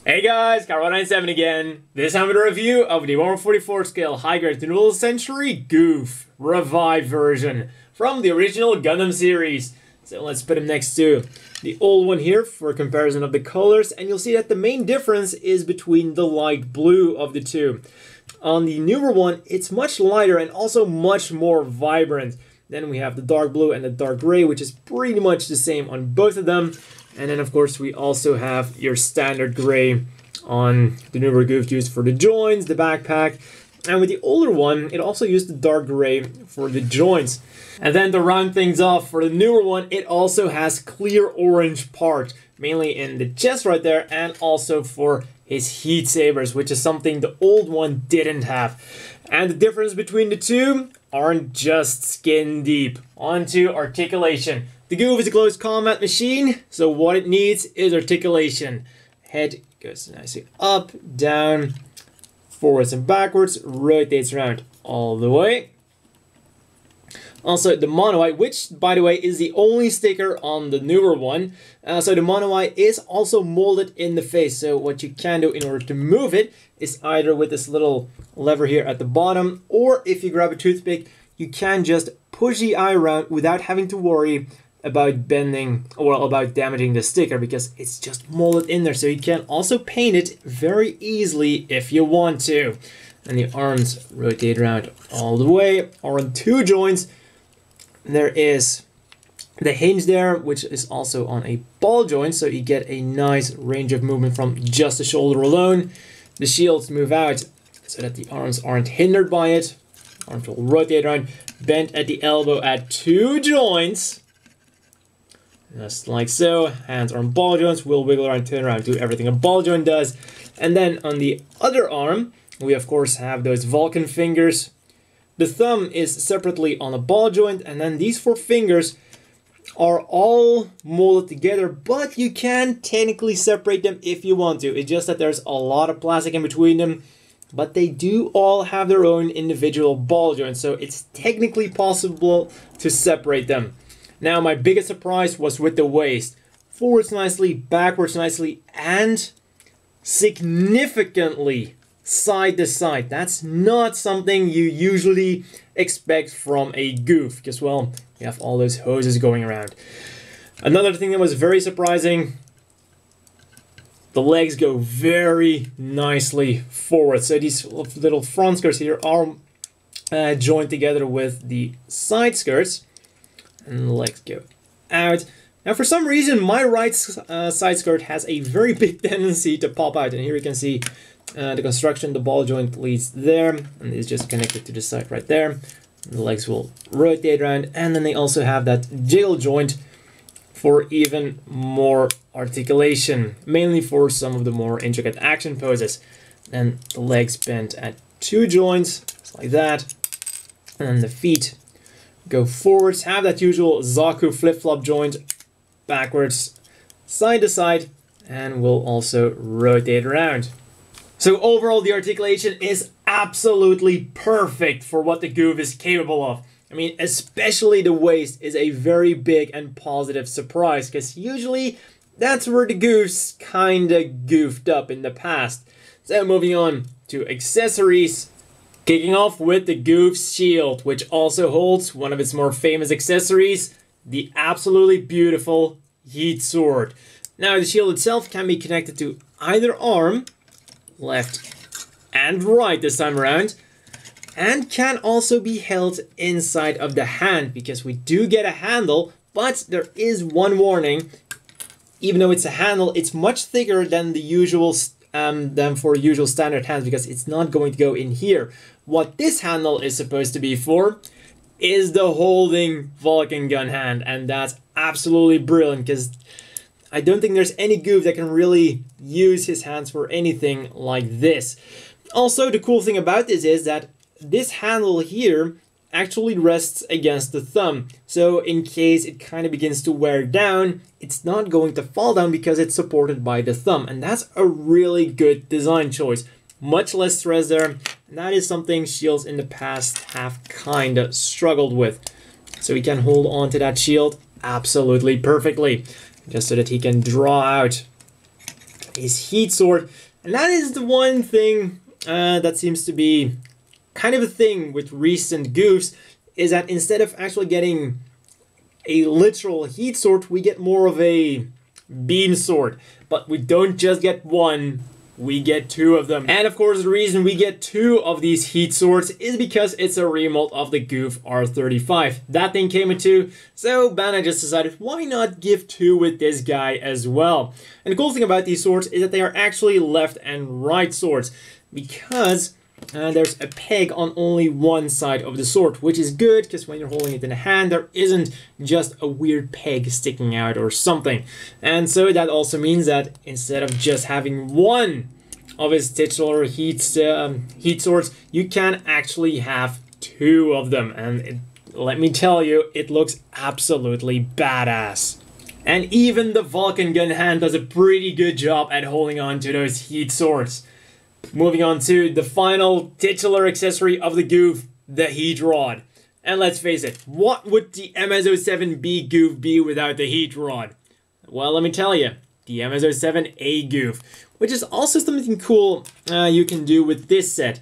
Hey guys, Carl197 again. This time with a review of the 144 scale high-grade renewal century Gouf revived version from the original Gundam series. So let's put them next to the old one here for a comparison of the colors, and you'll see that the main difference is between the light blue of the two. On the newer one, it's much lighter and also much more vibrant. Then we have the dark blue and the dark gray, which is pretty much the same on both of them. And then, of course, we also have your standard gray on the newer Gouf used for the joints, the backpack. And with the older one, it also used the dark gray for the joints. And then to round things off, for the newer one, it also has clear orange part, mainly in the chest right there, and also for his heat sabers, which is something the old one didn't have. And the difference between the two aren't just skin deep. On to articulation. The Gouf is a close combat machine, so what it needs is articulation. Head goes nicely up, down, forwards and backwards, rotates around all the way. Also, the mono eye, which, by the way, is the only sticker on the newer one. So the mono eye is also molded in the face. So what you can do in order to move it is either with this little lever here at the bottom, or if you grab a toothpick, you can just push the eye around without having to worry about bending or about damaging the sticker, because it's just molded in there. So you can also paint it very easily if you want to. And the arms rotate around all the way. Or on two joints, there is the hinge there, which is also on a ball joint, so you get a nice range of movement from just the shoulder alone. The shields move out so that the arms aren't hindered by it. Arms will rotate around, bent at the elbow at two joints. Just like so. Hands are on ball joints, will wiggle around, turn around, do everything a ball joint does. And then on the other arm, we of course have those Vulcan fingers. The thumb is separately on a ball joint, and then these four fingers are all molded together, but you can technically separate them if you want to. It's just that there's a lot of plastic in between them, but they do all have their own individual ball joints, so it's technically possible to separate them. Now, my biggest surprise was with the waist. Forwards nicely, backwards nicely, and significantly side to side. That's not something you usually expect from a Gouf, because, well, you have all those hoses going around. Another thing that was very surprising, the legs go very nicely forward. So these little front skirts here are joined together with the side skirts, and the legs go out. Now, for some reason, my right side skirt has a very big tendency to pop out, and here you can see the construction. The ball joint leads there, and it's just connected to the side right there. The legs will rotate around, and then they also have that jiggle joint for even more articulation, mainly for some of the more intricate action poses. And the legs bend at two joints, just like that, and then the feet go forwards, have that usual Zaku flip-flop joint, backwards, side to side, and will also rotate around. So overall, the articulation is absolutely perfect for what the Gouf is capable of. I mean, especially the waist is a very big and positive surprise, because usually that's where the Gouf's kinda goofed up in the past. So moving on to accessories, kicking off with the Gouf's shield, which also holds one of its more famous accessories, the absolutely beautiful heat sword. Now, the shield itself can be connected to either arm, left and right this time around, and can also be held inside of the hand, because we do get a handle, but there is one warning. Even though it's a handle, it's much thicker than the usual than for usual standard hands, because it's not going to go in here. What this handle is supposed to be for is the holding Vulcan gun hand, and that's absolutely brilliant, because I don't think there's any Gouf that can really use his hands for anything like this. Also, the cool thing about this is that this handle here actually rests against the thumb. So in case it kind of begins to wear down, it's not going to fall down because it's supported by the thumb. And that's a really good design choice. Much less stress there. And that is something shields in the past have kind of struggled with. So he can hold on to that shield absolutely perfectly, just so that he can draw out his heat sword. And that is the one thing that seems to be kind of a thing with recent Goufs, is that instead of actually getting a literal heat sword, we get more of a beam sword. But we don't just get one, we get two of them. And of course, the reason we get two of these heat swords is because it's a remold of the Gouf R35. That thing came with two, so Bandai just decided, why not give two with this guy as well? And the cool thing about these swords is that they are actually left and right swords, because there's a peg on only one side of the sword, which is good, because when you're holding it in a hand, there isn't just a weird peg sticking out or something. And so that also means that instead of just having one of his titular heat swords, you can actually have two of them. And let me tell you, it looks absolutely badass. And even the Vulcan gun hand does a pretty good job at holding on to those heat swords. Moving on to the final titular accessory of the Gouf, the heat rod. And let's face it, what would the MS-07B Gouf be without the heat rod? Well, let me tell you, the MS-07A Gouf, which is also something cool you can do with this set.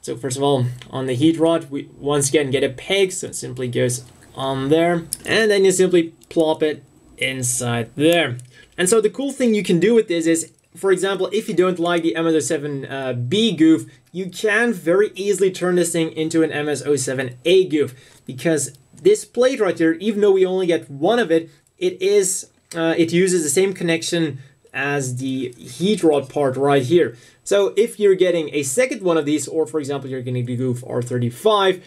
So first of all, on the heat rod, we once again get a peg, so it simply goes on there, and then you simply plop it inside there. And so the cool thing you can do with this is, for example, if you don't like the MS-07B Gouf, you can very easily turn this thing into an MS-07A Gouf, because this plate right here, even though we only get one of it, it uses the same connection as the heat rod part right here. So if you're getting a second one of these, or for example you're getting the Gouf R35,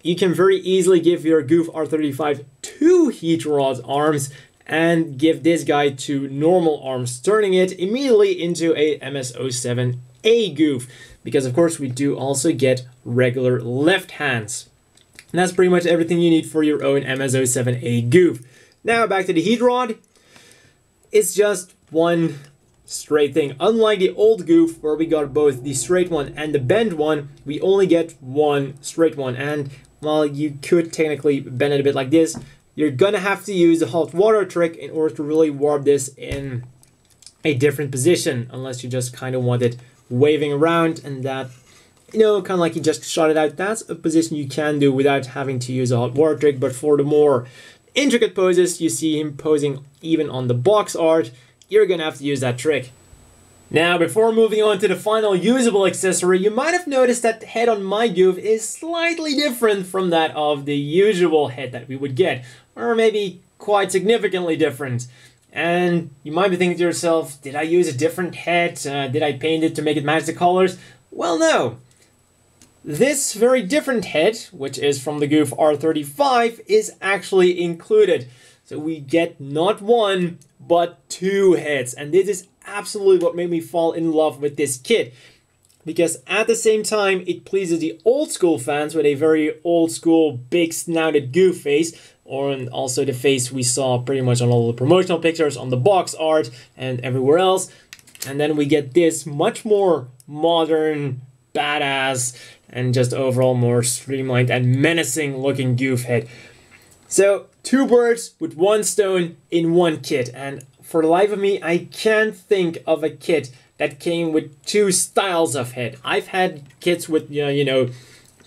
you can very easily give your Gouf R35 two heat rod arms and give this guy two normal arms, turning it immediately into a MS-07A Gouf, because of course we do also get regular left hands. And that's pretty much everything you need for your own MS-07A Gouf. Now back to the heat rod. It's just one straight thing. Unlike the old Gouf, where we got both the straight one and the bend one, we only get one straight one. And while you could technically bend it a bit like this, you're gonna have to use the hot water trick in order to really warp this in a different position, unless you just kind of want it waving around, and that, you know, kind of like you just shot it out. That's a position you can do without having to use a hot water trick. But for the more intricate poses, you see him posing even on the box art, you're gonna have to use that trick. Now, before moving on to the final usable accessory, you might have noticed that the head on my Gouf is slightly different from that of the usual head that we would get, or maybe quite significantly different. And you might be thinking to yourself, did I use a different head? Did I paint it to make it match the colors? Well, no. This very different head, which is from the Gouf R35, is actually included. So we get not one, but two heads. And this is absolutely what made me fall in love with this kit, because at the same time it pleases the old school fans with a very old school big snouted Gouf face, or also the face we saw pretty much on all the promotional pictures, on the box art and everywhere else. And then we get this much more modern, badass, and just overall more streamlined and menacing looking Gouf head. So two birds with one stone in one kit, and for the life of me, I can't think of a kit that came with two styles of head. I've had kits with, you know,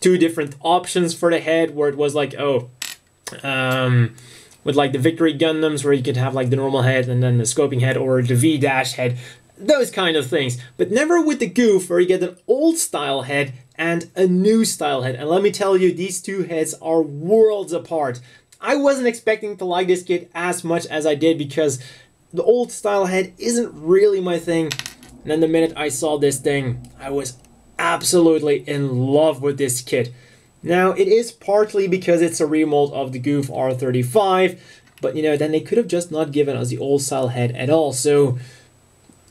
two different options for the head, where it was like, with like the Victory Gundams, where you could have like the normal head and then the scoping head, or the V-dash head, those kind of things. But never with the Gouf, where you get an old style head and a new style head. And let me tell you, these two heads are worlds apart. I wasn't expecting to like this kit as much as I did, because the old style head isn't really my thing. And then the minute I saw this thing, I was absolutely in love with this kit. Now, it is partly because it's a remold of the Gouf R35, but you know, then they could have just not given us the old style head at all. So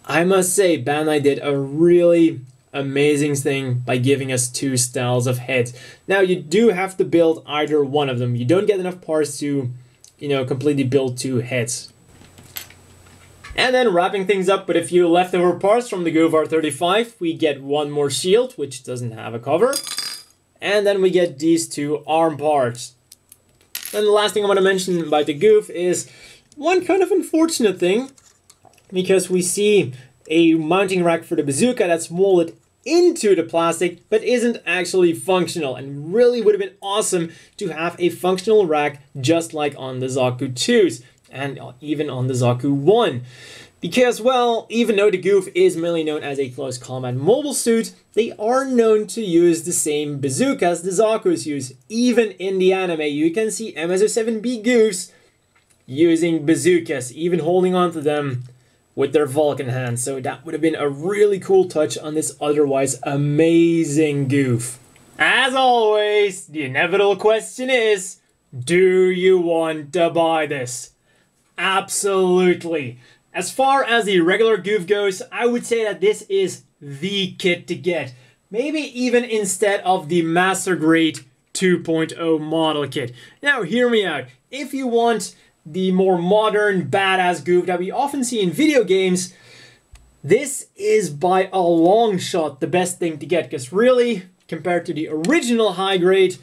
I must say, Bandai did a really amazing thing by giving us two styles of heads. Now, you do have to build either one of them. You don't get enough parts to, you know, completely build two heads. And then wrapping things up with a few leftover parts from the Gouf R35, we get one more shield, which doesn't have a cover. And then we get these two arm parts. And the last thing I want to mention about the Gouf is one kind of unfortunate thing, because we see a mounting rack for the bazooka that's molded into the plastic but isn't actually functional, and really would have been awesome to have a functional rack just like on the Zaku 2s and even on the Zaku 1. Because, well, even though the Gouf is mainly known as a close combat mobile suit, they are known to use the same bazookas the Zakus use. Even in the anime, you can see MS-07B Goufs using bazookas, even holding on to them with their Vulcan hands. So that would have been a really cool touch on this otherwise amazing Gouf. As always, the inevitable question is, do you want to buy this? Absolutely. As far as the regular Gouf goes, I would say that this is the kit to get. Maybe even instead of the Master Grade 2.0 model kit. Now, hear me out. If you want the more modern, badass Gouf that we often see in video games, this is by a long shot the best thing to get. Because really, compared to the original high grade,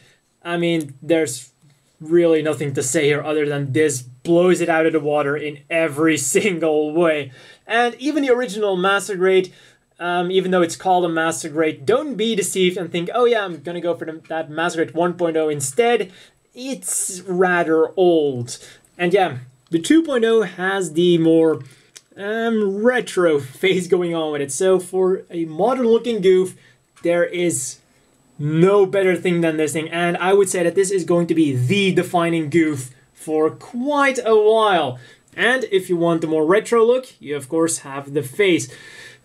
I mean, there's really nothing to say here other than this blows it out of the water in every single way. And even the original Master Grade, even though it's called a Master Grade, don't be deceived and think, oh yeah, I'm gonna go for that Master Grade 1.0 instead. It's rather old. And yeah, the 2.0 has the more retro phase going on with it. So for a modern looking Gouf, there is no better thing than this thing, and I would say that this is going to be the defining Gouf for quite a while. And if you want the more retro look, you of course have the face.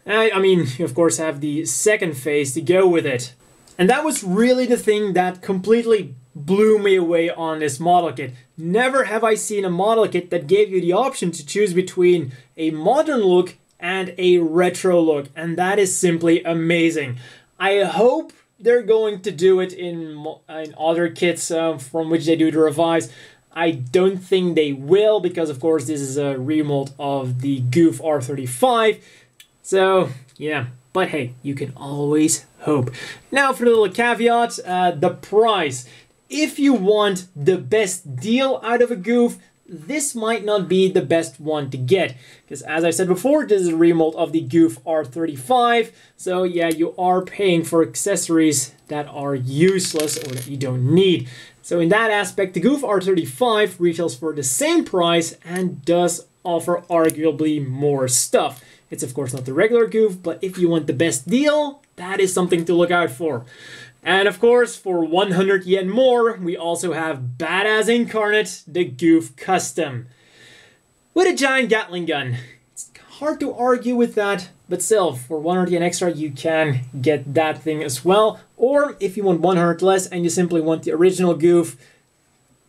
I mean, you of course have the second face to go with it. And that was really the thing that completely blew me away on this model kit. Never have I seen a model kit that gave you the option to choose between a modern look and a retro look, and that is simply amazing. I hope they're going to do it in other kits from which they do the revives. I don't think they will, because of course this is a remold of the Gouf R35. So yeah, but hey, you can always hope. Now for the little caveat, the price. If you want the best deal out of a Gouf, this might not be the best one to get, because as I said before, this is a remold of the Gouf R35, so yeah, you are paying for accessories that are useless or that you don't need. So in that aspect, the Gouf R35 retails for the same price and does offer arguably more stuff. It's of course not the regular Gouf, but if you want the best deal, that is something to look out for. And of course, for 100 yen more, we also have Badass Incarnate, the Gouf Custom. With a giant Gatling gun. It's hard to argue with that, but still, for 100 yen extra, you can get that thing as well. Or, if you want 100 less and you simply want the original Gouf,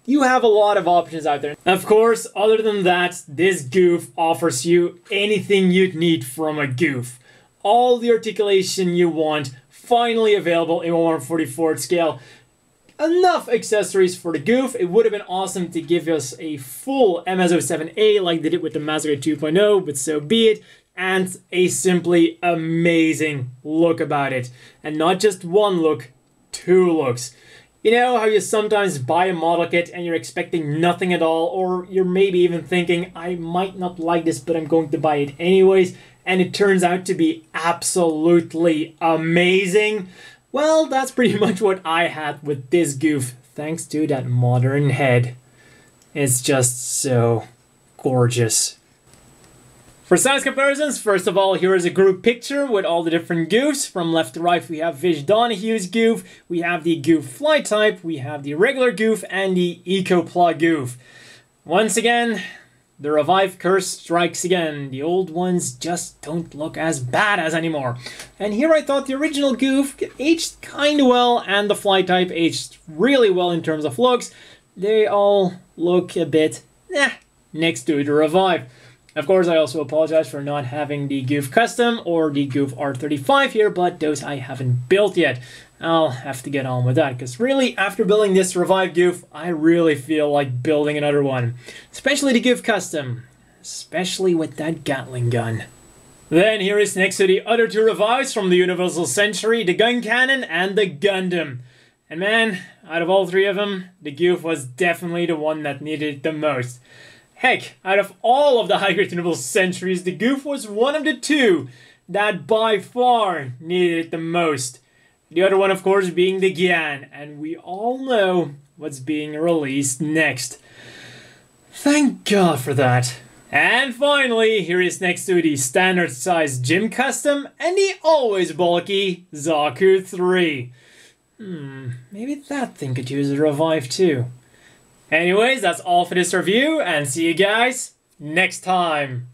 you have a lot of options out there. Of course, other than that, this Gouf offers you anything you'd need from a Gouf. All the articulation you want, finally available in 1/44 scale. Enough accessories for the Gouf. It would have been awesome to give us a full MS-07A like they did with the Master Grade 2.0, but so be it. And a simply amazing look about it. And not just one look, two looks. You know how you sometimes buy a model kit and you're expecting nothing at all, or you're maybe even thinking, I might not like this, but I'm going to buy it anyways, and it turns out to be absolutely amazing? Well, that's pretty much what I had with this Gouf, thanks to that modern head. It's just so gorgeous. For size comparisons, first of all, here is a group picture with all the different Goufs. From left to right, we have Vish Donahue's Gouf, we have the Gouf Fly Type, we have the regular Gouf, and the Eco-Pla Gouf. Once again, the revive curse strikes again. The old ones just don't look as badass anymore. And here I thought the original Gouf aged kinda well, and the Fly Type aged really well in terms of looks. They all look a bit next to the revive. Of course, I also apologize for not having the Gouf Custom or the Gouf R35 here, but those I haven't built yet. I'll have to get on with that, because really, after building this Revive Gouf, I really feel like building another one. Especially the Gouf Custom. Especially with that Gatling gun. Then here is next to the other two Revives from the Universal Century, the Gun Cannon and the Gundam. And man, out of all three of them, the Gouf was definitely the one that needed it the most. Heck, out of all of the high-grade tunable sentries, the Gouf was one of the two that by far needed it the most. The other one, of course, being the Gyan, and we all know what's being released next. Thank God for that. And finally, here is next to the standard size gym custom and the always bulky Zaku 3. Maybe that thing could use a revive too. Anyways, that's all for this review, and see you guys next time.